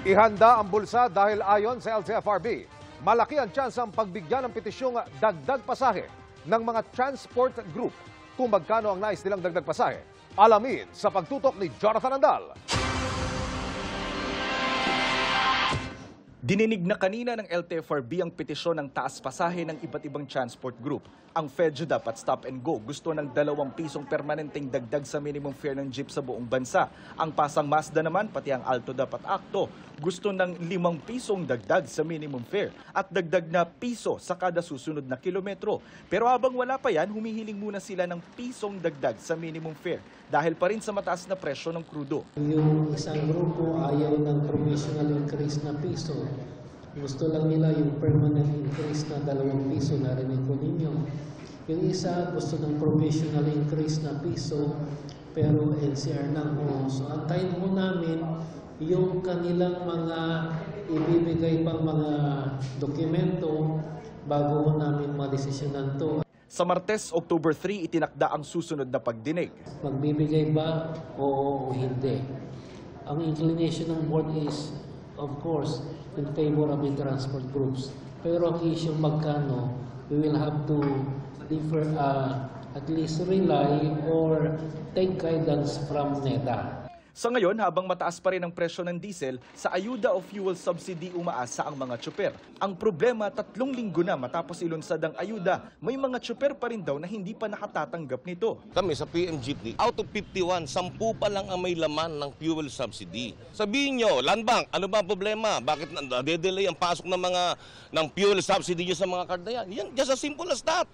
Ihanda ang bulsa dahil ayon sa LTFRB, malaki ang tsansang pagbigyan ng petisyong dagdag pasahe ng mga transport group kung magkano ang nais nilang dagdag pasahe. Alamin sa pagtutok ni Jonathan Andal. Dininig na kanina ng LTFRB ang petisyon ng taas pasahe ng iba't ibang transport group. Ang FEDJUDAP at Stop and Go gusto ng 2 pisong permanenteng dagdag sa minimum fare ng jeep sa buong bansa. Ang Pasang Mazda naman, pati ang AltoDAP at ACTO, gusto ng 5 pisong dagdag sa minimum fare at dagdag na piso sa kada susunod na kilometro. Pero habang wala pa yan, humihiling muna sila ng pisong dagdag sa minimum fare dahil pa rin sa mataas na presyo ng krudo. Yung isang grupo ayaw ng provisional increase na piso. Gusto lang nila yung permanent increase na 2 piso, narinig ko ninyo. Yung isa gusto ng provisional increase na piso, pero NCR lang ho. So antayin ho namin yung kanilang mga ibibigay pang mga dokumento bago ho namin madesisyonan to. Sa Martes, October 3, itinakda ang susunod na pagdinig. Magbibigay ba o hindi? Ang inclination ng board is, of course, in favor of the transport groups. Pero ang issue magkano, we will have to differ, at least rely or take guidance from NEDA. Sa ngayon, habang mataas pa rin ang presyo ng diesel, sa ayuda o fuel subsidy umaasa ang mga tsuper. Ang problema, 3 linggo na matapos ilunsad ang ayuda, may mga tsuper pa rin daw na hindi pa nakatatanggap nito. Kami sa PM Jeepney, out of 51, 10 pa lang ang may laman ng fuel subsidy. Sabihin nyo, Land Bank, ano ba ang problema? Bakit nade-delay ang pasok ng fuel subsidy nyo sa mga card na yan? Yan, just as simple as that.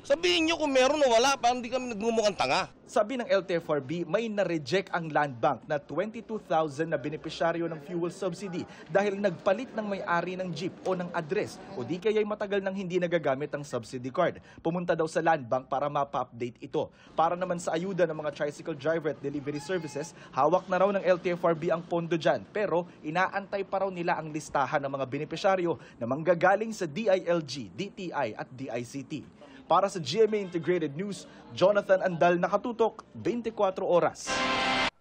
Sabihin nyo kung meron o wala, para hindi kami nagmumukhang tanga. Sabi ng LTFRB, may na-reject ang Land Bank na 22,000 na benepisyaryo ng fuel subsidy dahil nagpalit ng may-ari ng jeep o ng address o di kaya'y matagal nang hindi nagagamit ang subsidy card. Pumunta daw sa Land Bank para mapa-update ito. Para naman sa ayuda ng mga tricycle driver at delivery services, hawak na raw ng LTFRB ang pondo dyan. Pero inaantay pa raw nila ang listahan ng mga benepisyaryo na manggagaling sa DILG, DTI at DICT. Para sa GMA Integrated News, Jonathan Andal, nakatutok 24 oras.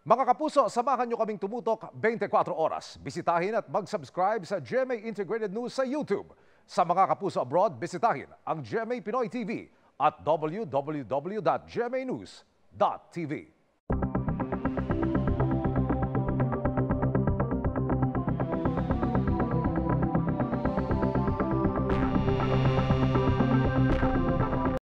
Mga kapuso, samahan nyo kaming tumutok 24 oras. Bisitahin at mag-subscribe sa GMA Integrated News sa YouTube. Sa mga kapuso abroad, bisitahin ang GMA Pinoy TV at www.gmanews.tv.